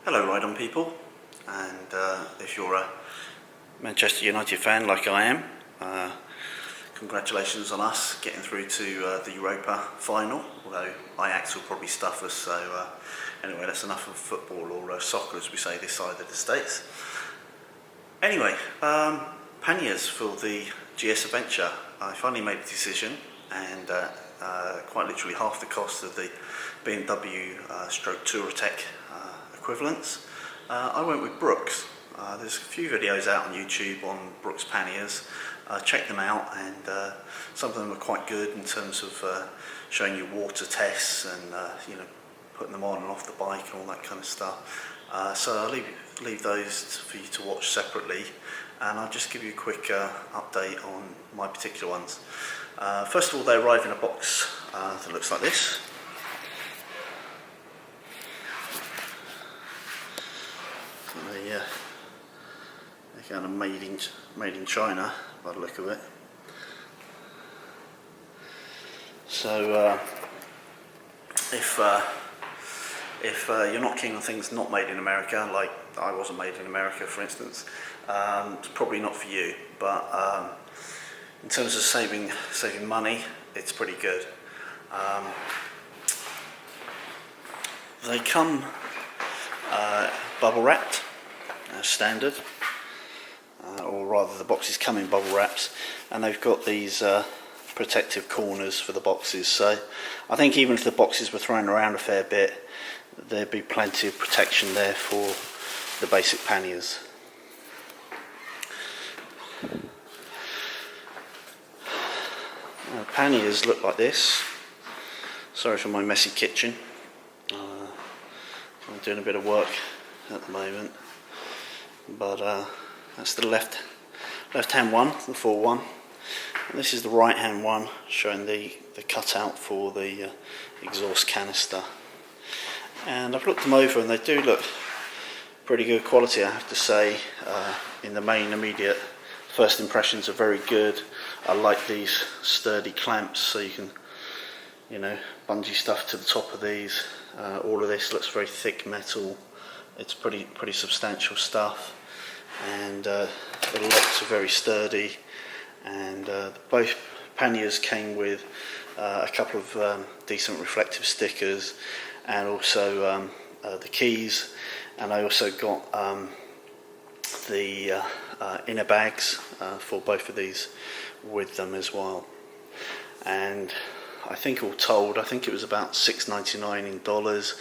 Hello Ride-On people, and if you're a Manchester United fan like I am, congratulations on us getting through to the Europa final, although Ajax will probably stuff us, so anyway, that's enough of football, or soccer as we say this side of the States. Anyway, panniers for the GS Adventure. I finally made a decision, and quite literally half the cost of the BMW Touratech equivalents. I went with Brooks. There's a few videos out on YouTube on Brooks Panniers. Check them out, and some of them are quite good in terms of showing you water tests and putting them on and off the bike and all that kind of stuff. So I'll leave those for you to watch separately, and I'll just give you a quick update on my particular ones. First of all, they arrive in a box that looks like this. They're kind of made in China by the look of it. So if you're not keen on things not made in America, like I wasn't made in America for instance, it's probably not for you, but in terms of saving money, it's pretty good. They come bubble wrapped as standard, or rather the boxes come in bubble wraps, and they've got these protective corners for the boxes, so I think even if the boxes were thrown around a fair bit, there'd be plenty of protection there for the basic panniers. Panniers look like this. Sorry for my messy kitchen. I'm doing a bit of work at the moment, but that's the left hand one, the full one, and this is the right hand one showing the cutout for the exhaust canister. And I've looked them over, and they do look pretty good quality, I have to say. In the main, immediate first impressions are very good. I like these sturdy clamps, so you can bungee stuff to the top of these. All of this looks very thick metal. It's pretty substantial stuff, and the locks are very sturdy. And both panniers came with a couple of decent reflective stickers, and also the keys. And I also got the inner bags for both of these with them as well. And I think all told, I think it was about $6.99 in dollars,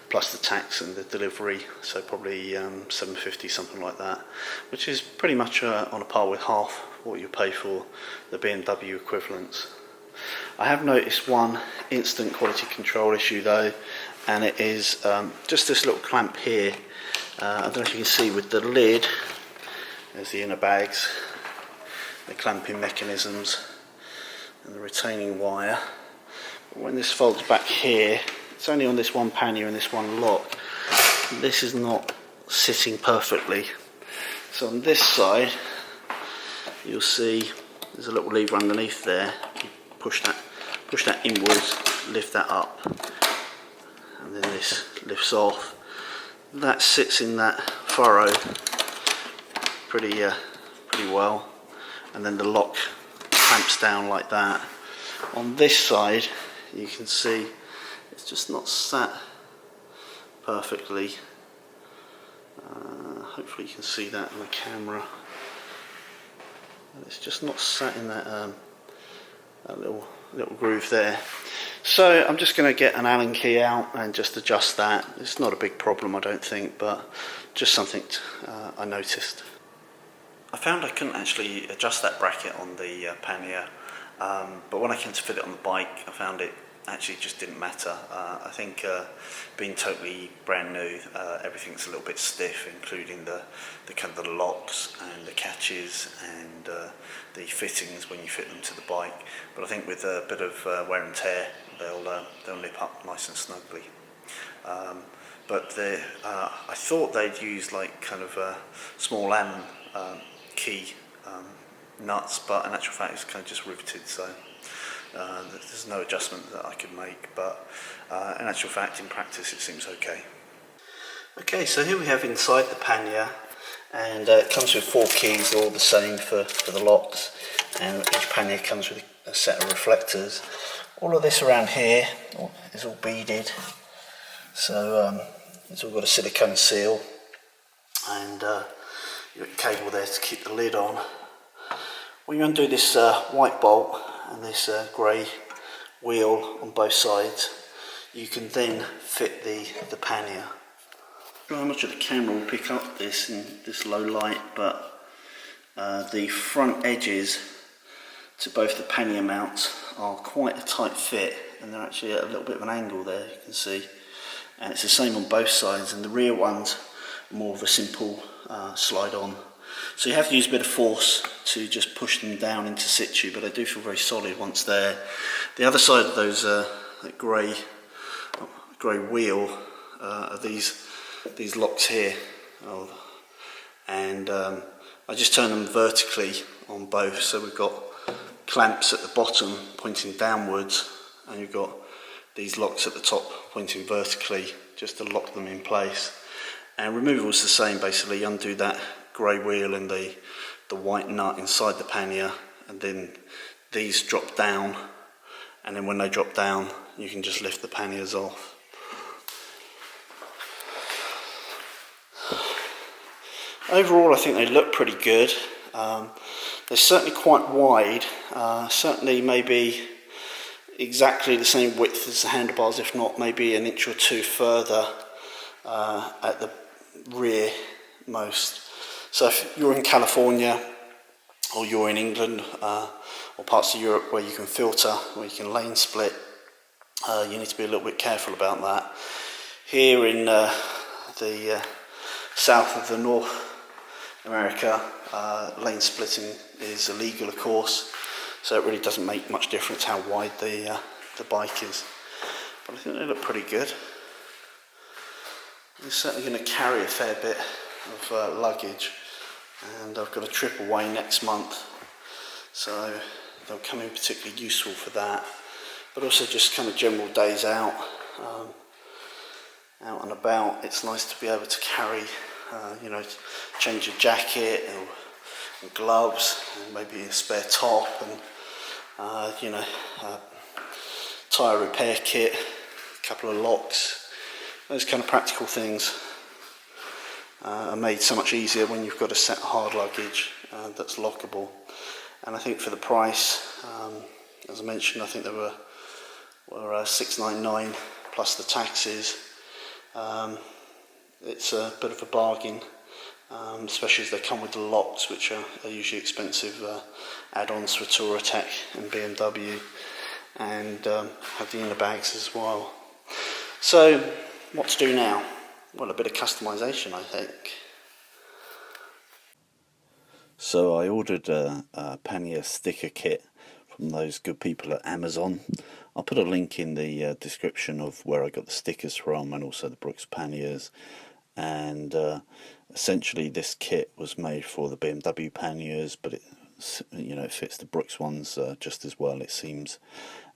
plus the tax and the delivery, so probably $7.50, something like that, which is pretty much on a par with half what you pay for the BMW equivalents. I have noticed one instant quality control issue though, and it is just this little clamp here. I don't know if you can see with the lid, there's the inner bags, the clamping mechanisms and the retaining wire. But when this folds back here, it's only on this one pannier and this one lock. This is not sitting perfectly. So on this side, you'll see there's a little lever underneath there. You push that inwards, lift that up, and then this lifts off. That sits in that furrow pretty well, and then the lock clamps down like that. On this side, you can see it's just not sat perfectly. Hopefully you can see that on the camera. It's just not sat in that little groove there. So I'm just going to get an Allen key out and just adjust that. It's not a big problem, I don't think, but just something I noticed. I found I couldn't actually adjust that bracket on the Pannier, but when I came to fit it on the bike, I found it actually just didn't matter. I think being totally brand new, everything's a little bit stiff, including the kind of the locks and the catches and the fittings when you fit them to the bike. But I think with a bit of wear and tear, they'll nip up nice and snugly. But I thought they'd use like kind of small Allen key nuts, but in actual fact it's kind of just riveted, so there's no adjustment that I could make, but in actual fact, in practice it seems okay. Okay, so here we have inside the pannier, and it comes with 4 keys, all the same for the locks, and each pannier comes with a set of reflectors. All of this around here is all beaded, so it's all got a silicone seal, and you've got your cable there to keep the lid on. When you undo this white bolt and this grey wheel on both sides, you can then fit the pannier. I don't know how much of the camera will pick up this in this low light, but the front edges to both the pannier mounts are quite a tight fit, and they're actually at a little bit of an angle there, you can see. And it's the same on both sides, and the rear ones are more of a simple slide on. So you have to use a bit of force to just push them down into situ, but they do feel very solid once they're. The other side of those that grey wheel are these locks here, and I just turn them vertically on both, so we've got clamps at the bottom pointing downwards, and you've got these locks at the top pointing vertically just to lock them in place. And removal is the same, basically. You undo that grey wheel and the white nut inside the pannier, and then these drop down, and then when they drop down you can just lift the panniers off. Overall, I think they look pretty good. They're certainly quite wide, certainly maybe exactly the same width as the handlebars, if not maybe an inch or two further at the rear most. So if you're in California, or you're in England, or parts of Europe where you can filter, where you can lane split, you need to be a little bit careful about that. Here in the south of the North America, lane splitting is illegal, of course, so it really doesn't make much difference how wide the bike is. But I think they look pretty good. I'm certainly going to carry a fair bit of luggage, and I've got a trip away next month, so they'll come in particularly useful for that, but also just kind of general days out and about. It's nice to be able to carry, change a jacket and gloves, and maybe a spare top, and tyre repair kit, a couple of locks. Those kind of practical things are made so much easier when you've got a set of hard luggage that's lockable. And I think for the price, as I mentioned, I think they were $6.99 plus the taxes. It's a bit of a bargain, especially as they come with the locks, which are usually expensive add-ons for Touratech and BMW, and have the inner bags as well. So what to do now? Well, a bit of customization, I think. So I ordered a Pannier sticker kit from those good people at Amazon. I'll put a link in the description of where I got the stickers from, and also the Brooks Panniers. And essentially this kit was made for the BMW Panniers, but it fits the Brooks ones just as well, it seems.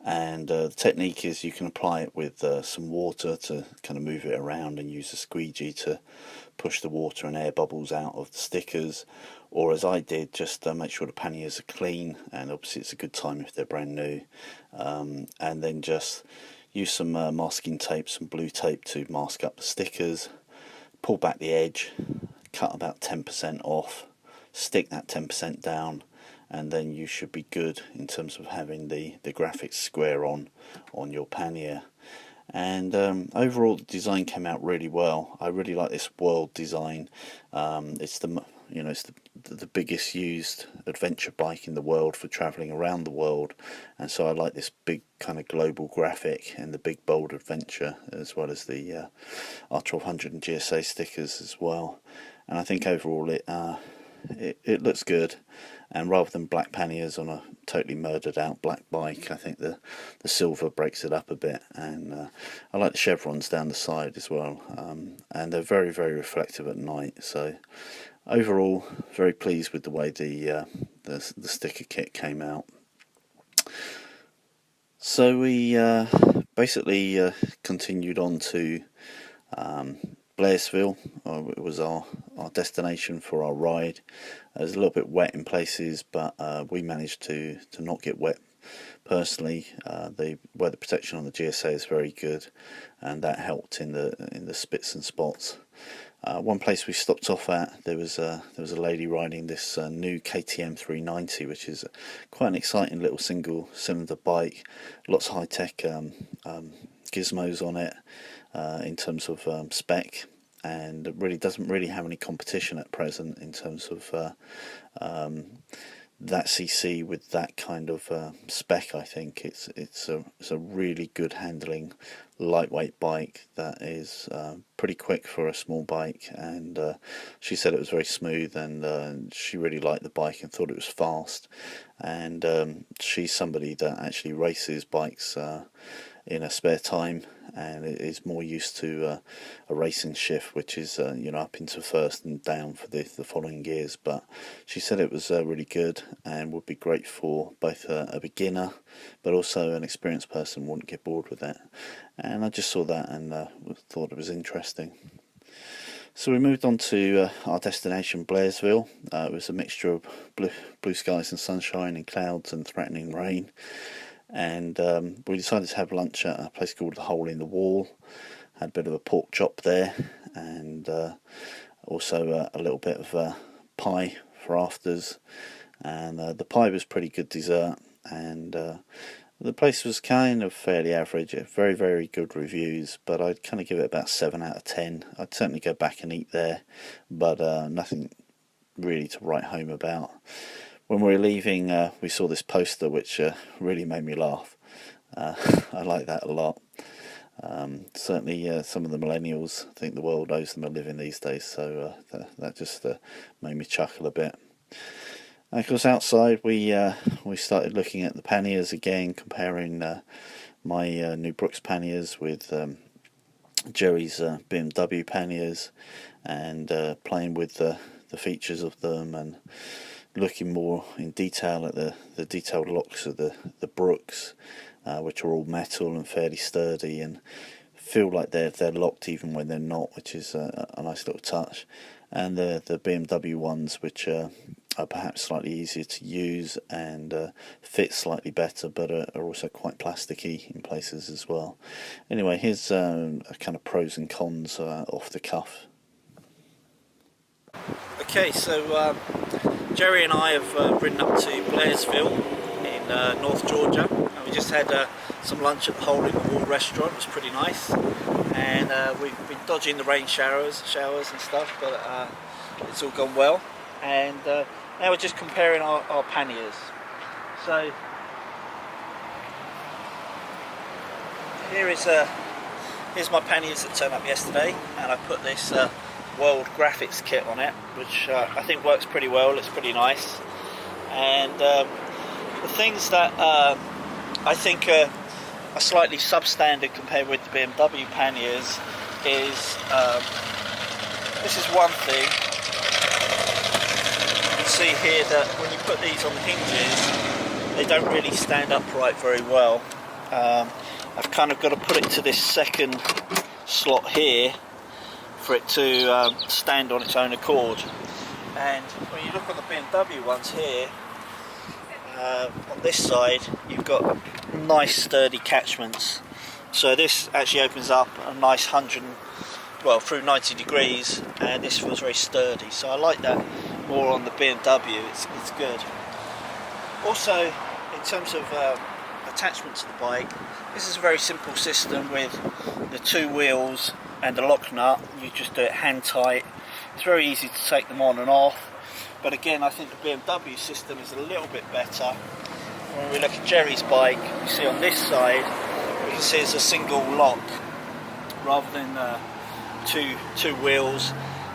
And the technique is you can apply it with some water to kind of move it around, and use a squeegee to push the water and air bubbles out of the stickers, or as I did, just make sure the panniers are clean, and obviously it's a good time if they're brand new, and then just use some masking tape, some blue tape to mask up the stickers, pull back the edge, cut about 10% off, stick that 10% down, and then you should be good in terms of having the graphics square on your pannier. And overall the design came out really well. I really like this world design. It's the biggest used adventure bike in the world for travelling around the world, and so I like this big kind of global graphic and the big bold adventure, as well as the R1200 and GSA stickers as well. And I think overall it looks good, and rather than black panniers on a totally murdered out black bike, I think the silver breaks it up a bit, and I like the chevrons down the side as well, and they're very, very reflective at night. So overall, very pleased with the way the sticker kit came out. So we basically continued on to Blairsville. It was our destination for our ride. It was a little bit wet in places, but we managed to not get wet. Personally, the weather protection on the GSA is very good, and that helped in the spits and spots. One place we stopped off at, there was a lady riding this new KTM 390, which is quite an exciting little single cylinder bike. Lots of high tech gizmos on it in terms of spec, and it really doesn't have any competition at present in terms of that CC with that kind of spec. I think it's a really good handling, lightweight bike that is pretty quick for a small bike, and she said it was very smooth, and she really liked the bike and thought it was fast. And she's somebody that actually races bikes in her spare time, and is more used to a racing shift, which is up into first and down for the following gears. But she said it was really good and would be great for both a beginner, but also an experienced person wouldn't get bored with it. And I just saw that and thought it was interesting. So we moved on to our destination, Blairsville. It was a mixture of blue skies and sunshine and clouds and threatening rain. And we decided to have lunch at a place called the Hole in the Wall. Had a bit of a pork chop there, and also a little bit of pie for afters. And the pie was pretty good dessert, and the place was kind of fairly average. Very, very good reviews, but I'd kind of give it about 7 out of 10. I'd certainly go back and eat there, but nothing really to write home about. When we were leaving, we saw this poster which really made me laugh. I like that a lot. Certainly some of the millennials think the world owes them a living these days, so that just made me chuckle a bit. And of course, outside we started looking at the Panniers again, comparing my new Brooks Panniers with Jerry's BMW Panniers, and playing with the features of them, and looking more in detail at the detailed locks of the Brooks, which are all metal and fairly sturdy and feel like they're locked even when they're not, which is a nice little touch. And the BMW ones, which are perhaps slightly easier to use and fit slightly better, but are also quite plasticky in places as well. Anyway, here's a kind of pros and cons off the cuff. Okay, so Jerry and I have ridden up to Blairsville in North Georgia, and we just had some lunch at the Hole in the Wall restaurant. It was pretty nice, and we've been dodging the rain showers and stuff, but it's all gone well. And now we're just comparing our Panniers. So here's my Panniers that turned up yesterday, and I put this World graphics kit on it, which I think works pretty well. Looks pretty nice. And the things that I think are slightly substandard compared with the BMW Panniers is this is one thing. You can see here that when you put these on the hinges, they don't really stand upright very well. I've kind of got to put it to this second slot here for it to stand on its own accord. And when you look on the BMW ones here, on this side you've got nice sturdy catchments, so this actually opens up a nice through 90 degrees, and this feels very sturdy, so I like that more on the BMW. It's good. Also, in terms of attachment to the bike, this is a very simple system with the 2 wheels and the lock nut. You just do it hand tight. It's very easy to take them on and off, but again, I think the BMW system is a little bit better. When we look at Jerry's bike, you see on this side, we can see it's a single lock rather than two wheels,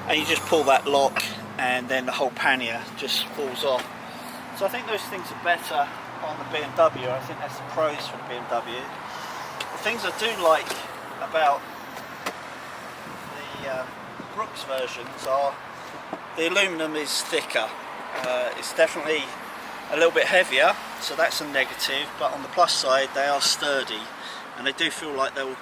and you just pull that lock and then the whole pannier just falls off. So I think those things are better on the BMW. I think that's the pros for the BMW. The things I do like about the Brooks versions are the aluminum is thicker. It's definitely a little bit heavier, so that's a negative, but on the plus side they are sturdy, and they do feel like they'll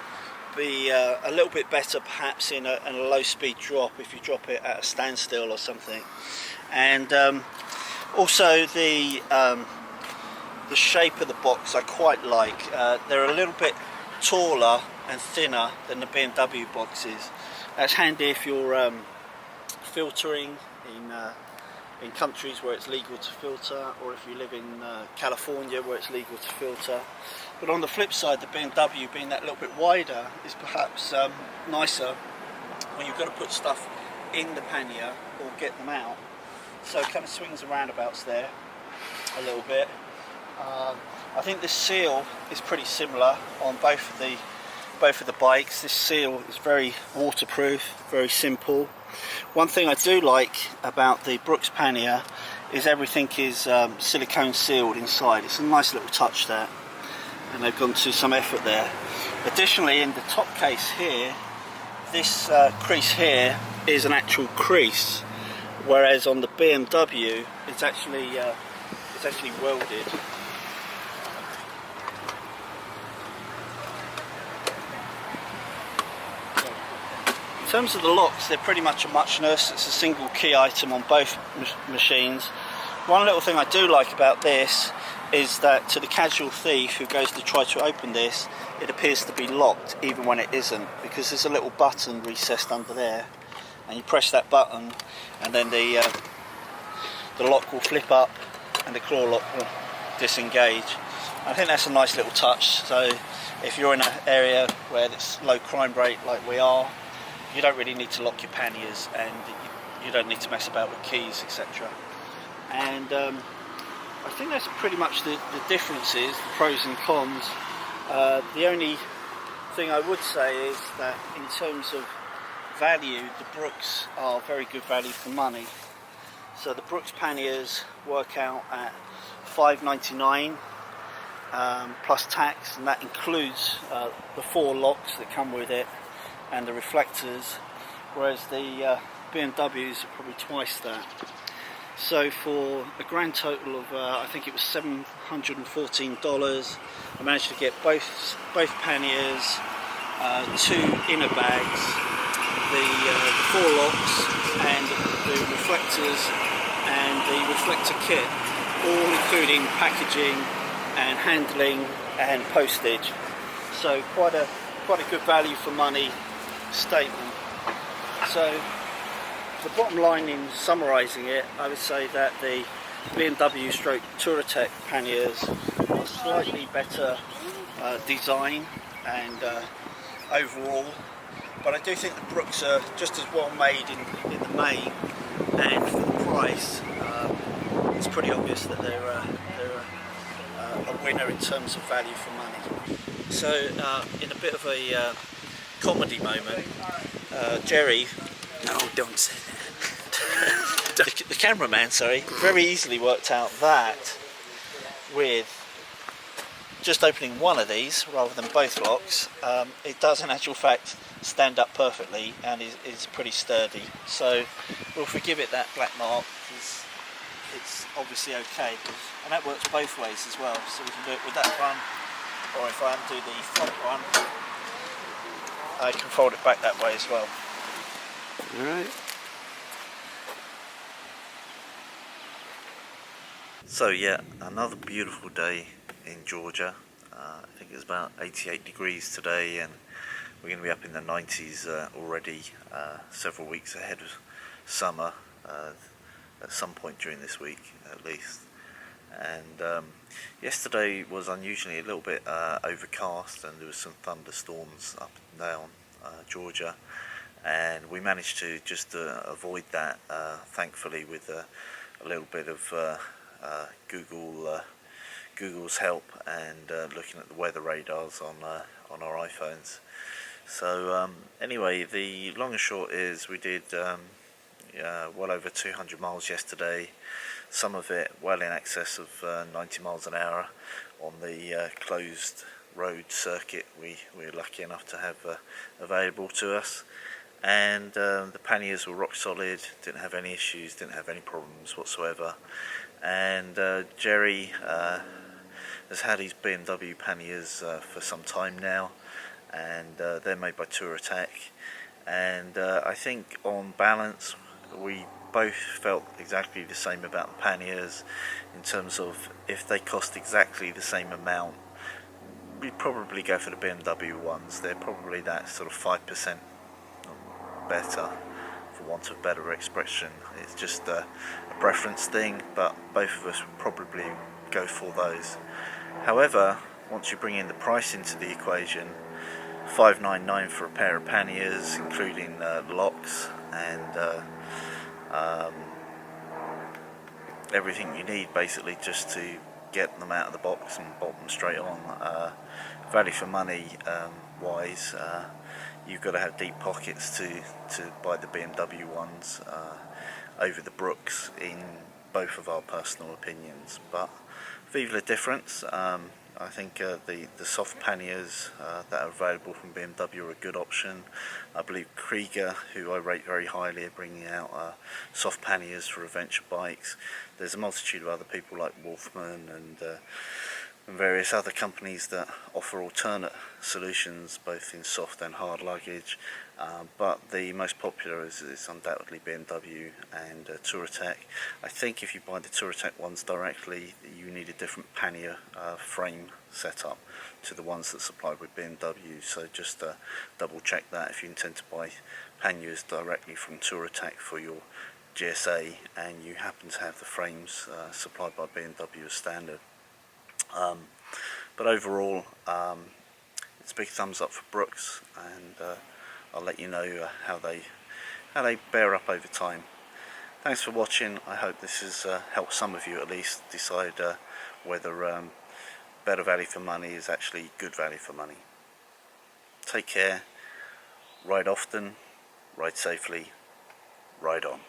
be a little bit better perhaps in a low speed drop, if you drop it at a standstill or something. And also the shape of the box I quite like. They're a little bit taller and thinner than the BMW boxes. That's handy if you're filtering in countries where it's legal to filter, or if you live in California where it's legal to filter. But on the flip side, the BMW being that little bit wider is perhaps nicer when you've got to put stuff in the pannier or get them out. So it kind of swings and roundabouts there a little bit. I think this seal is pretty similar on both of the bikes. This seal is very waterproof, very simple. One thing I do like about the Brooks Pannier is everything is silicone sealed inside. It's a nice little touch there, and they've gone to some effort there. Additionally, in the top case here, this crease here is an actual crease, whereas on the BMW it's actually welded. In terms of the locks, they're pretty much a muchness. It's a single key item on both machines. One little thing I do like about this is that to the casual thief who goes to try to open this, it appears to be locked even when it isn't, because there's a little button recessed under there, and you press that button and then the lock will flip up and the claw lock will disengage. I think that's a nice little touch. So if you're in an area where it's low crime rate like we are, you don't really need to lock your panniers, and you don't need to mess about with keys, etc. And I think that's pretty much the differences, the pros and cons. The only thing I would say is that in terms of value, the Brooks are very good value for money. So the Brooks Panniers work out at $5.99 plus tax, and that includes the 4 locks that come with it and the reflectors, whereas the BMWs are probably twice that. So for a grand total of I think it was $714, I managed to get both panniers, 2 inner bags, the 4 locks and the reflectors and the reflector kit, all including packaging and handling and postage. So quite a good value for money statement. So the bottom line in summarising it, I would say that the BMW stroke Touratech panniers are slightly better design and overall, but I do think the Brooks are just as well made in the main, and for the price it's pretty obvious that they're a winner in terms of value for money. So in a bit of a comedy moment, Jerry, No, don't say that. the cameraman, sorry, very easily worked out that with just opening one of these rather than both locks, it does in actual fact stand up perfectly and is pretty sturdy. So we'll forgive it that black mark, because it's obviously okay, and that works both ways as well. So we can do it with that one, or if I undo the front one, I can fold it back that way as well. Alright. So yeah, another beautiful day in Georgia. I think it's about 88 degrees today, and we're going to be up in the 90s already, several weeks ahead of summer, at some point during this week at least. And yesterday was unusually a little bit overcast, and there was some thunderstorms up and down Georgia, and we managed to just avoid that, thankfully, with a little bit of Google's help and looking at the weather radars on our iPhones. So anyway, the long and short is we did well over 200 miles yesterday, some of it well in excess of 90 miles an hour on the closed road circuit we were lucky enough to have available to us. And the panniers were rock solid, didn't have any issues, didn't have any problems whatsoever. And Jerry has had his BMW Panniers for some time now, and they're made by Touratech, and I think on balance we both felt exactly the same about the Panniers, in terms of if they cost exactly the same amount, we'd probably go for the BMW ones. They're probably that sort of 5% better, for want of better expression. It's just a preference thing, but both of us would probably go for those. However, once you bring in the price into the equation, $599 for a pair of Panniers, including locks and everything you need basically just to get them out of the box and bolt them straight on. Value for money wise, you've got to have deep pockets to buy the BMW ones over the Brooks, in both of our personal opinions. But vive la difference. I think the soft panniers that are available from BMW are a good option. I believe Krieger, who I rate very highly, are bringing out soft panniers for adventure bikes. There's a multitude of other people like Wolfman and various other companies that offer alternate solutions both in soft and hard luggage, but the most popular is undoubtedly BMW and Touratech. I think if you buy the Touratech ones directly, you need a different pannier frame setup to the ones that are supplied with BMW, so just double check that if you intend to buy panniers directly from Touratech for your GSA and you happen to have the frames supplied by BMW as standard. But overall, it's a big thumbs up for Brooks, and I'll let you know how they bear up over time. Thanks for watching. I hope this has helped some of you at least decide whether better value for money is actually good value for money. Take care, ride often, ride safely, ride on.